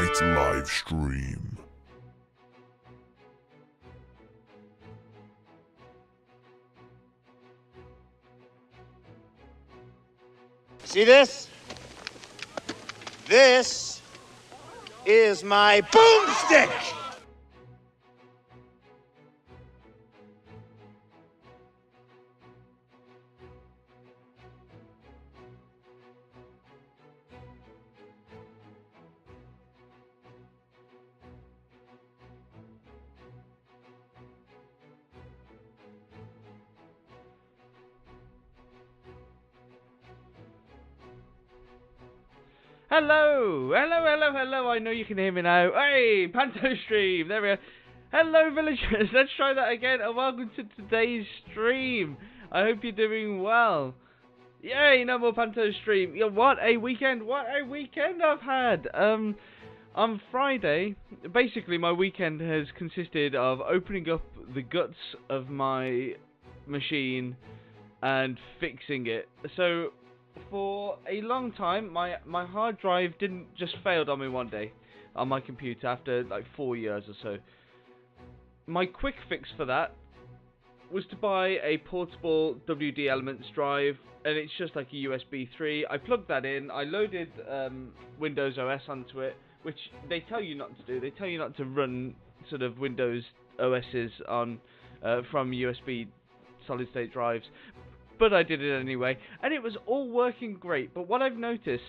night live stream. See this? This is my boomstick! Hello, I know you can hear me now. Hey, Panto Stream, there we go. Hello, villagers, let's try that again, and welcome to today's stream. I hope you're doing well. Yay, no more Panto Stream. Yeah, what a weekend I've had. On Friday, basically my weekend has consisted of opening up the guts of my machine and fixing it. So, for a long time, my hard drive didn't just failed on me one day on my computer after like 4 years or so. My quick fix for that was to buy a portable WD Elements drive, and it's just like a USB 3. I plugged that in, I loaded Windows OS onto it, which they tell you not to do. They tell you not to run sort of Windows OSs on from USB solid state drives. But I did it anyway, and it was all working great. But what I've noticed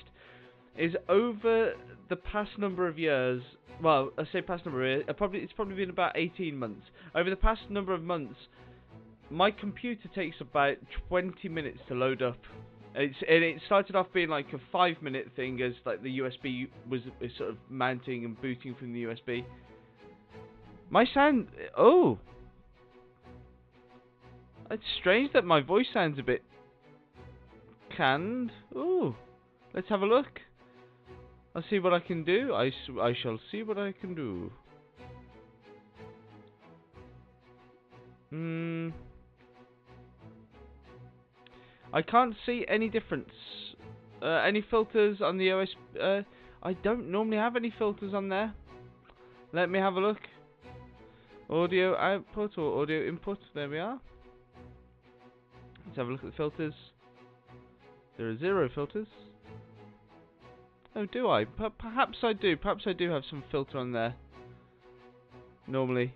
is over the past number of years, well, I say past number of years, it's probably been about 18 months. Over the past number of months, my computer takes about 20 minutes to load up. It started off being like a 5-minute thing as like the USB was sort of mounting and booting from the USB. My sound, oh. It's strange that my voice sounds a bit canned. Ooh, let's have a look. I'll see what I can do. I shall see what I can do. I can't see any difference. Any filters on the OS? I don't normally have any filters on there. Let me have a look. Audio output or audio input. There we are. Let's have a look at the filters. There are 0 filters. Oh, do I? Perhaps I do. Perhaps I do have some filter on there. Normally.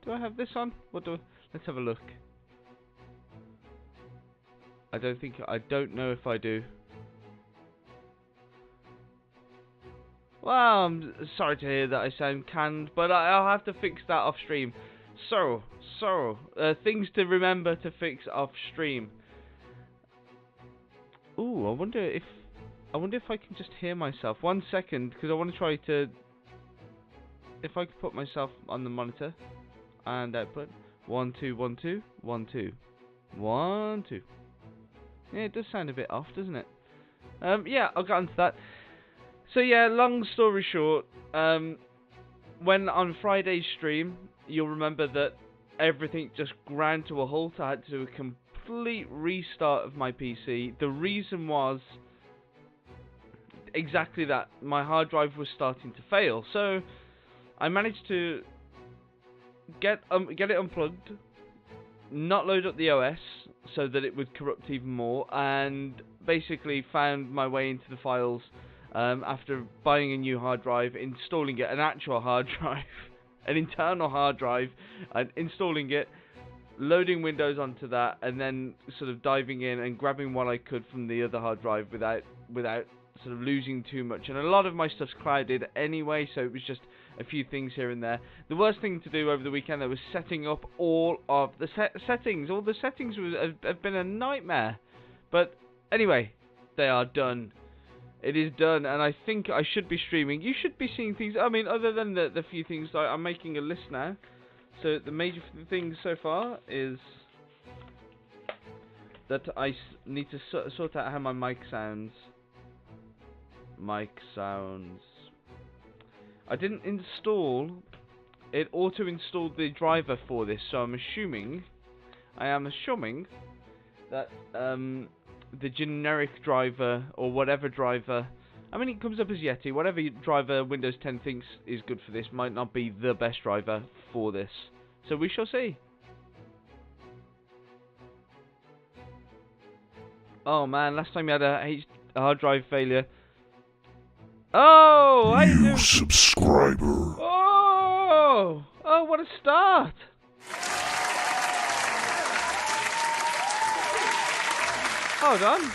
Do I have this on? Let's have a look. I don't know if I do. Well, I'm sorry to hear that I sound canned, but I'll have to fix that off stream. So, things to remember to fix off stream. Ooh, I wonder if I can just hear myself. 1 second, because I want to try to. If I could put myself on the monitor and output 1 2 1 2 1 2 1 2. Yeah, it does sound a bit off, doesn't it? Yeah, I'll get onto that. So yeah, long story short, when on Friday's stream, you'll remember that everything just ground to a halt. I had to do a complete restart of my PC. The reason was exactly that. My hard drive was starting to fail. So I managed to get it unplugged, not load up the OS so that it would corrupt even more, and basically found my way into the files after buying a new hard drive, installing it, an actual hard drive. An internal hard drive, and installing it, loading Windows onto that, and then sort of diving in and grabbing what I could from the other hard drive without sort of losing too much. And a lot of my stuff's clouded anyway, so it was just a few things here and there. The worst thing to do over the weekend though was setting up all of the settings. All the settings have been a nightmare. But anyway, they are done. It is done, and I think I should be streaming. You should be seeing things. I mean, other than the few things, I'm making a list now. So the major things so far is that I need to sort out how my mic sounds. I didn't install. It auto-installed the driver for this, so I am assuming that the generic driver or whatever driver I mean, it comes up as Yeti. Whatever driver Windows 10 thinks is good for this might not be the best driver for this. So we shall see. Oh man, last time we had a hard drive failure. Oh, how you New doing? subscriber. Oh, what a start! Hold on.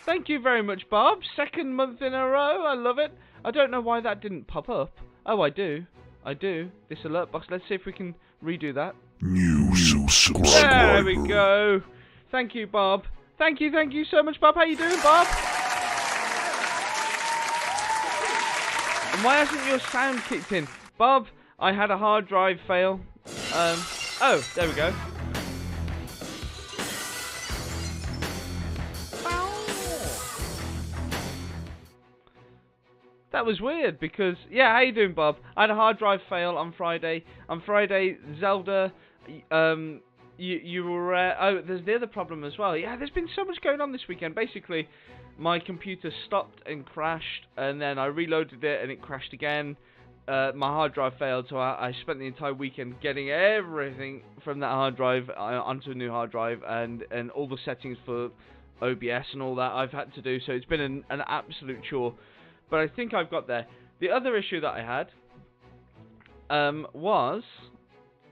Thank you very much, Bob. Second month in a row. I love it. I don't know why that didn't pop up. Oh, I do. This alert box. Let's see if we can redo that. New subscriber. There we go. Thank you, Bob. Thank you so much, Bob. How you doing, Bob? And why hasn't your sound kicked in? Bob, I had a hard drive fail. Oh, there we go. That was weird because, yeah, how you doing, Bob? I had a hard drive fail on Friday. On Friday, Zelda, you were, oh, there's the other problem as well. Yeah, there's been so much going on this weekend. Basically, my computer stopped and crashed, and then I reloaded it and it crashed again. My hard drive failed, so I spent the entire weekend getting everything from that hard drive onto a new hard drive, and all the settings for OBS and all that I've had to do. So it's been an absolute chore. But I think I've got there. The other issue that I had was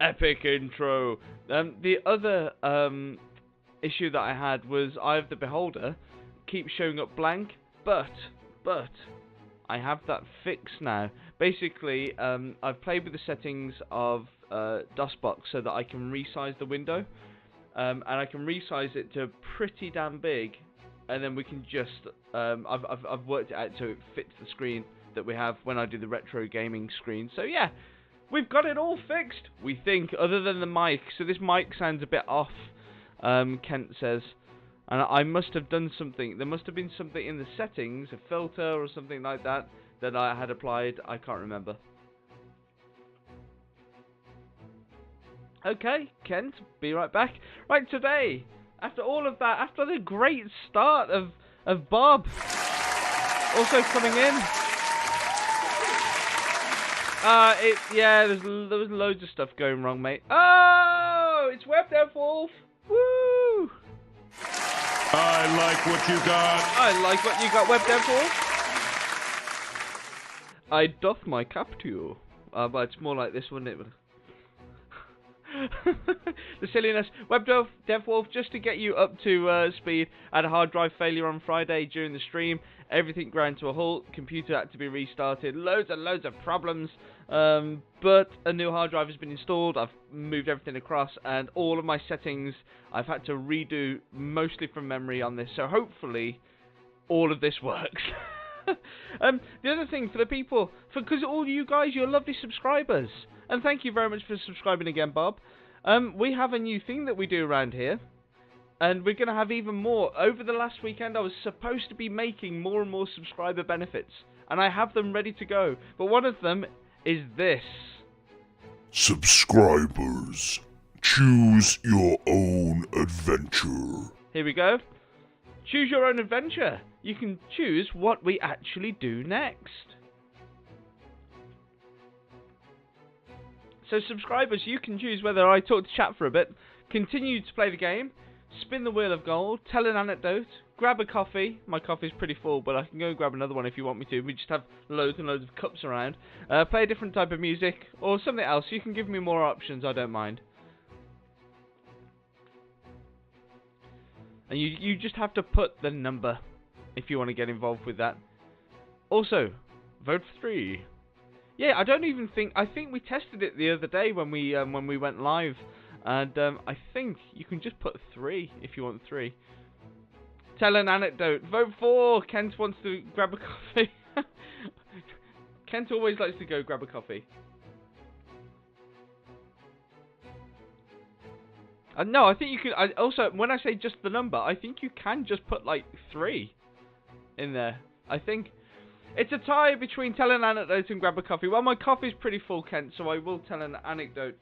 epic intro. The other issue that I had was Eye of the Beholder keeps showing up blank, but I have that fixed now. Basically, I've played with the settings of DOSBox so that I can resize the window, and I can resize it to pretty damn big. And then we can just, I've worked it out so it fits the screen that we have when I do the retro gaming screen. So yeah, we've got it all fixed, we think, other than the mic. So this mic sounds a bit off, Kent says. And I must have done something, there must have been something in the settings, a filter or something like that, that I had applied. I can't remember. Okay, Kent, be right back. Right, today, after all of that, after the great start of Bob also coming in. Yeah, there was loads of stuff going wrong, mate. Oh, it's WebDevWolf. Woo! I like what you got. I like what you got, WebDevWolf. I doth my cap to you. But it's more like this, wouldn't it? The silliness. WebDevWolf, just to get you up to speed, I had a hard drive failure on Friday during the stream. Everything ground to a halt. Computer had to be restarted. Loads and loads of problems. But a new hard drive has been installed. I've moved everything across, and all of my settings I've had to redo mostly from memory on this. So hopefully all of this works. The other thing for the people, because all you guys, you're lovely subscribers. And thank you very much for subscribing again, Bob. We have a new thing that we do around here. And we're going to have even more. Over the last weekend, I was supposed to be making more and more subscriber benefits. And I have them ready to go. But one of them is this. Subscribers, choose your own adventure. Here we go. Choose your own adventure. You can choose what we actually do next. So subscribers, you can choose whether I talk to chat for a bit, continue to play the game, spin the wheel of gold, tell an anecdote, grab a coffee. My coffee's pretty full, but I can go and grab another one if you want me to. We just have loads and loads of cups around. Play a different type of music, or something else. You can give me more options, I don't mind. And you just have to put the number if you want to get involved with that. Also, vote for 3. Yeah, I don't even think... I think we tested it the other day when we went live. And I think you can just put 3 if you want 3. Tell an anecdote. Vote 4. Kent wants to grab a coffee. Kent always likes to go grab a coffee. No, I think you can... also, when I say just the number, I think you can just put, like, 3 in there. I think... It's a tie between tell an anecdote and grab a coffee. Well, my coffee's pretty full, Kent, so I will tell an anecdote.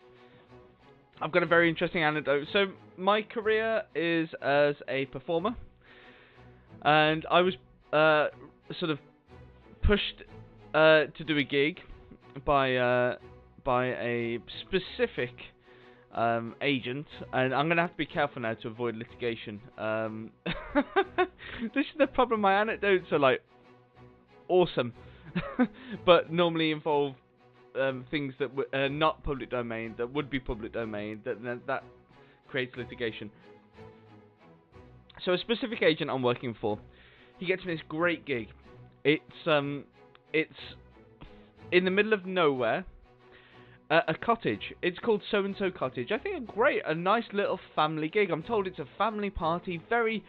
I've got a very interesting anecdote. So, my career is as a performer. And I was sort of pushed to do a gig by a specific agent, and I'm gonna have to be careful now to avoid litigation. This is the problem. My anecdotes are like awesome, but normally involve things that are not public domain, that would be public domain, that creates litigation. So a specific agent I'm working for, he gets me this great gig. It's in the middle of nowhere, a cottage. It's called So and So Cottage. I think a nice little family gig. I'm told it's a family party, very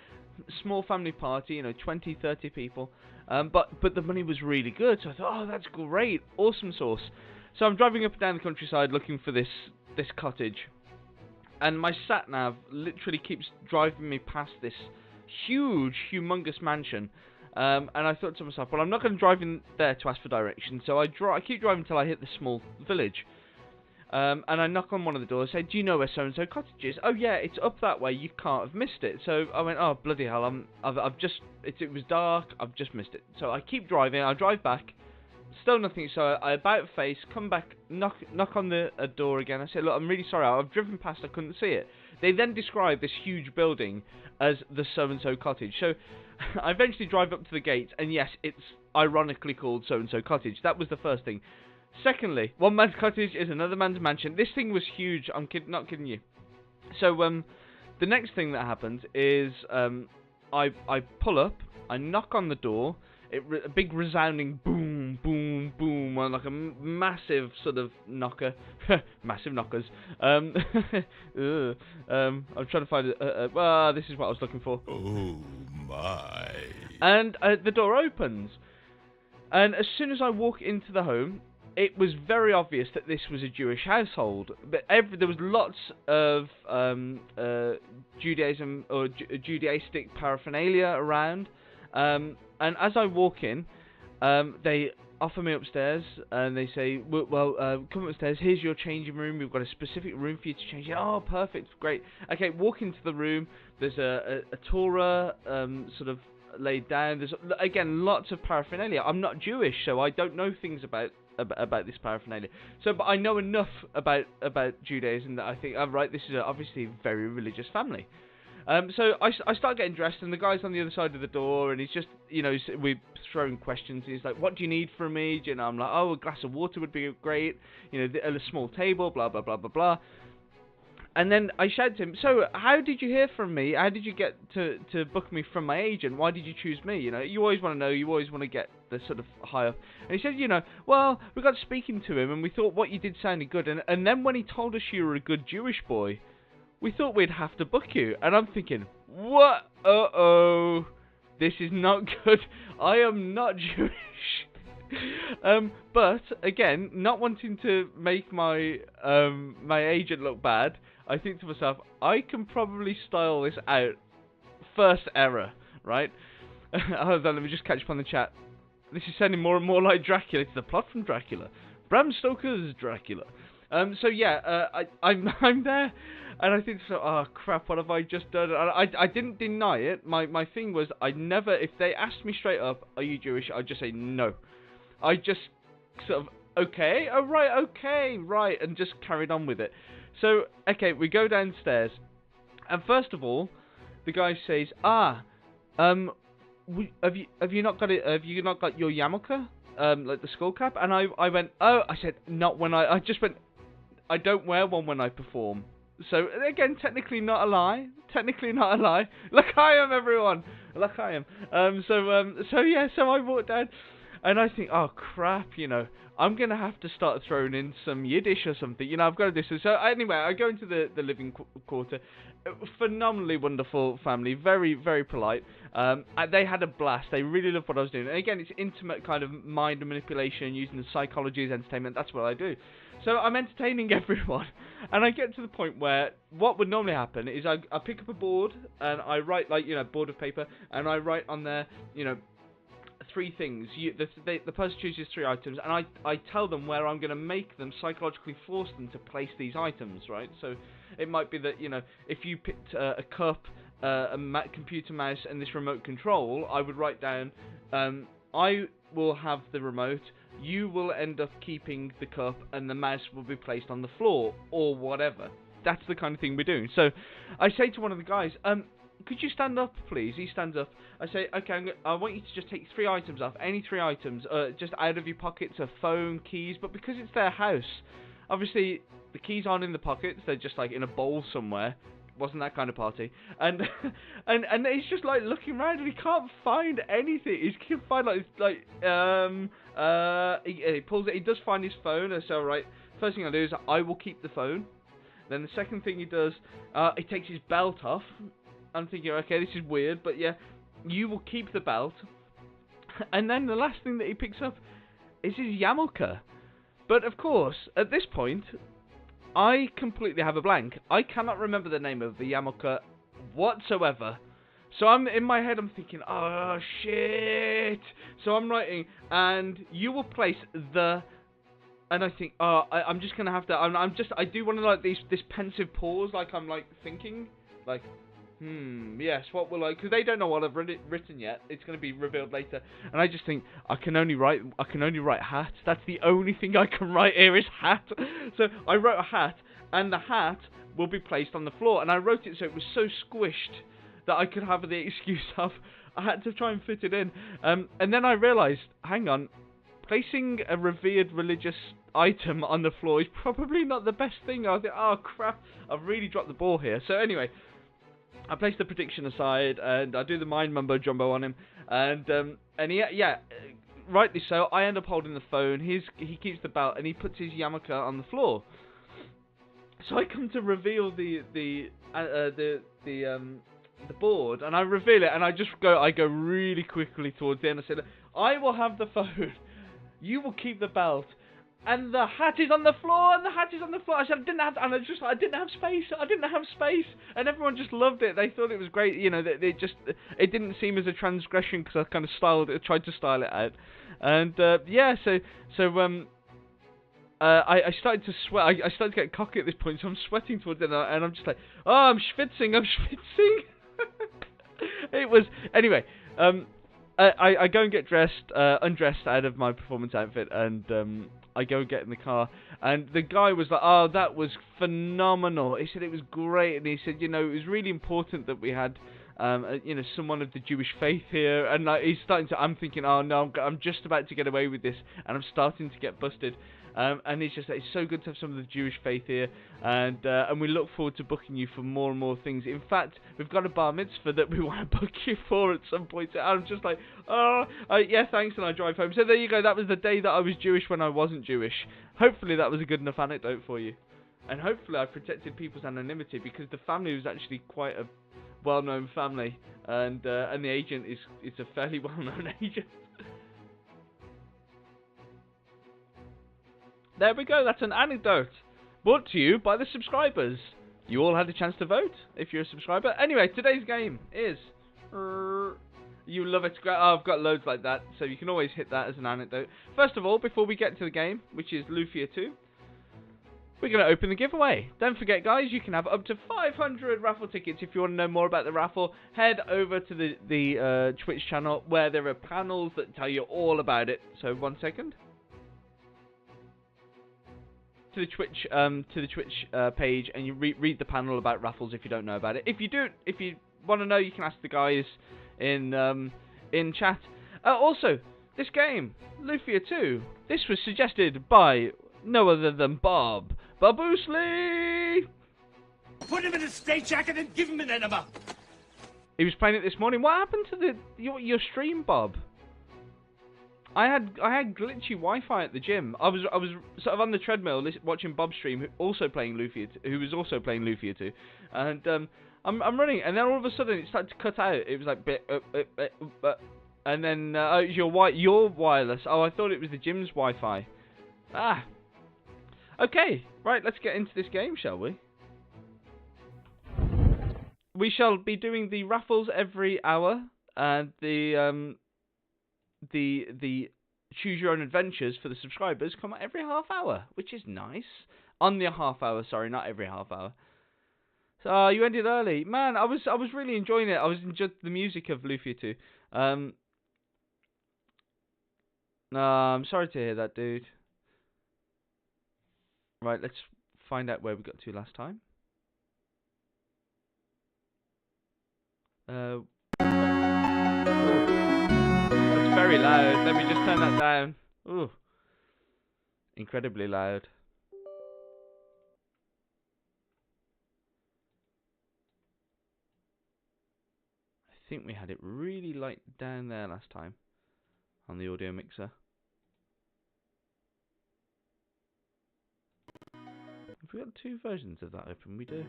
small family party, 20, 30 people. But the money was really good, so I thought, oh, that's great, awesome sauce. So I'm driving up and down the countryside looking for this cottage, and my sat nav literally keeps driving me past this huge, humongous mansion. And I thought to myself, well, I'm not going to drive in there to ask for directions, so I keep driving until I hit the small village. And I knock on one of the doors, say, do you know where so-and-so cottage is? Oh yeah, it's up that way, you can't have missed it. So I went, oh bloody hell, it was dark, I've just missed it. So I keep driving, I drive back, still nothing, so I about face, come back, knock on the door again. I say, look, I'm really sorry, I've driven past, I couldn't see it. They then describe this huge building as the so-and-so cottage. So I eventually drive up to the gates, and yes, it's ironically called so-and-so cottage. That was the first thing. Secondly, one man's cottage is another man's mansion. This thing was huge, I'm not kidding you. So the next thing that happens is I pull up, I knock on the door, a big resounding boom, boom, boom, like a massive sort of knocker. Massive knockers. I'm trying to find well, this is what I was looking for. Oh my. And the door opens. And as soon as I walk into the home, it was very obvious that this was a Jewish household. But there was lots of Judaism or Judaistic paraphernalia around. And as I walk in, they offer me upstairs, and they say, well, come upstairs, here's your changing room, we've got a specific room for you to change in. Oh, perfect, great. Okay, walk into the room, there's a Torah sort of laid down, there's, again, lots of paraphernalia. I'm not Jewish, so I don't know things about this paraphernalia. But I know enough about Judaism that I think, oh, right, this is obviously a very religious family. So I start getting dressed, and the guy's on the other side of the door, and he's just, we're throwing questions. He's like, what do you need from me? I'm like, oh, a glass of water would be great, a small table, blah, blah, blah, blah, blah. And then I shout to him, so how did you hear from me? How did you get to book me from my agent? Why did you choose me? You always want to know, you always want to get the sort of high up. And he said, well, we got speaking to him, and we thought what you did sounded good. And then when he told us you were a good Jewish boy, we thought we'd have to book you. And I'm thinking, what? Uh-oh. This is not good. I am not Jewish. But, again, not wanting to make my my agent look bad, I think to myself, I can probably style this out. First error, right? Hold on, let me just catch up on the chat. This is sounding more and more like Dracula. It's the plot from Dracula. Bram Stoker's Dracula. So yeah, I'm there, and I think so. Oh crap! What have I just done? I didn't deny it. My thing was I'd never. If they asked me straight up, "Are you Jewish?" I'd just say no. I just sort of okay, oh right, okay, right, and just carried on with it. So okay, we go downstairs, and first of all, the guy says, have you not got it? Have you not got your yarmulke? Like the skull cap? And I went, oh, I said not when I just went. I don't wear one when I perform. So, again, technically not a lie. L'chaim, everyone. L'chaim. So yeah, so I walked down, and I think, oh, crap, I'm going to have to start throwing in some Yiddish or something. I've got to do so. So, anyway, I go into the living quarter. Phenomenally wonderful family. Very, very polite. They had a blast. They really loved what I was doing. And, again, it's intimate kind of mind manipulation using the psychology as entertainment. That's what I do. So I'm entertaining everyone, and I get to the point where what would normally happen is I pick up a board, and I write, board of paper, and I write on there, three things. The person chooses three items, and I tell them where I'm going to make them, psychologically force them to place these items, right? So it might be that, if you picked a cup, a computer mouse, and this remote control, I would write down, I will have the remote. You will end up keeping the cup, and the mouse will be placed on the floor, or whatever. That's the kind of thing we're doing. So, I say to one of the guys, could you stand up, please? He stands up. I say, okay, I want you to just take 3 items off, any 3 items, just out of your pockets, a phone, keys, but because it's their house, obviously, the keys aren't in the pockets, they're just, like, in a bowl somewhere. Wasn't that kind of party. And and he's just, like, looking around, and he can't find anything. He can find, he pulls it, he does find his phone, and so, right, first thing I do is I will keep the phone. Then the second thing he does, he takes his belt off. I'm thinking, okay, this is weird, but yeah, you will keep the belt. And then the last thing that he picks up is his yarmulke. But of course, at this point, I completely have a blank. I cannot remember the name of the yarmulke whatsoever. So I'm in my head, I'm thinking, oh shit. So I'm writing, and you will place the. And I think, I'm just gonna have to. I do want to like this pensive pause, like I'm like thinking, like, yes, what will I? Because they don't know what I've written yet. It's gonna be revealed later. And I just think I can only write hat. That's the only thing I can write here is hat. So I wrote a hat, and the hat will be placed on the floor. And I wrote it so it was so squished that I could have the excuse of I had to try and fit it in. And then I realised, hang on. Placing a revered religious item on the floor is probably not the best thing. I was like, oh crap, I've really dropped the ball here. So anyway, I place the prediction aside, and I do the mind mumbo jumbo on him, and rightly so. I end up holding the phone. He keeps the belt, and he puts his yarmulke on the floor. So I come to reveal the board, and I reveal it, and I go really quickly towards the end. I said, I will have the phone. You will keep the belt, and the hat is on the floor, and the hat is on the floor. I said I didn't have space, and everyone just loved it. They thought it was great, you know. It didn't seem as a transgression because I kind of tried to style it out, and I started to sweat. I started to get cocky at this point, so I'm sweating towards it, and I'm just like, oh, I'm schwitzing. It was anyway. I go and get undressed out of my performance outfit, and I go and get in the car, and the guy was like, oh, that was phenomenal. He said it was great, and he said, you know, it was really important that we had, someone of the Jewish faith here, and I'm thinking, oh no, I'm just about to get away with this, and I'm starting to get busted. And he's just like, it's so good to have some of the Jewish faith here, and we look forward to booking you for more and more things. In fact, we've got a bar mitzvah that we want to book you for at some point. And I'm just like, yeah, thanks, and I drive home. So there you go, that was the day that I was Jewish when I wasn't Jewish. Hopefully that was a good enough anecdote for you. And hopefully I protected people's anonymity, because the family was actually quite a well-known family, and the agent is a fairly well-known agent. There we go, that's an anecdote brought to you by the subscribers. You all had a chance to vote if you're a subscriber. Anyway, today's game is... You love it. Oh, I've got loads like that, so you can always hit that as an anecdote. First of all, before we get to the game, which is Lufia 2, we're going to open the giveaway. Don't forget, guys, you can have up to 500 raffle tickets. If you want to know more about the raffle, head over to the Twitch channel, where there are panels that tell you all about it. So, 1 second. To the Twitch page, and you read the panel about raffles if you don't know about it. If you want to know, you can ask the guys in chat. Also, this game, Lufia 2, this was suggested by no other than Bob Baboosley. Put him in a straitjacket and give him an enema. He was playing it this morning. What happened to your stream, Bob? I had glitchy Wi-Fi at the gym. I was sort of on the treadmill watching Bob stream, who was also playing Lufia 2, and I'm running, and then all of a sudden it started to cut out. It was like and then it was your wireless. Oh, I thought it was the gym's Wi-Fi. Okay, right. Let's get into this game, shall we? We shall be doing the raffles every hour, and the choose your own adventures for the subscribers come every half hour, which is nice. On the half hour, sorry, not every half hour. So you ended early, man. I was really enjoying it. I was enjoying the music of Lufia 2. No, I'm sorry to hear that, dude. Right, let's find out where we got to last time. Ooh, that's very loud. Let me just turn that down. Ooh, incredibly loud. I think we had it really light down there last time on the audio mixer. Have we got two versions of that open? We do.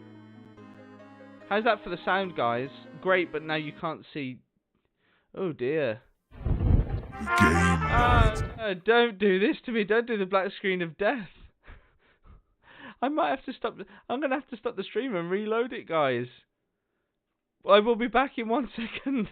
How's that for the sound, guys? Great, but now you can't see. Oh dear. Don't do this to me. Don't do the black screen of death. I might have to stop. I'm going to have to stop the stream and reload it, guys. I will be back in 1 second.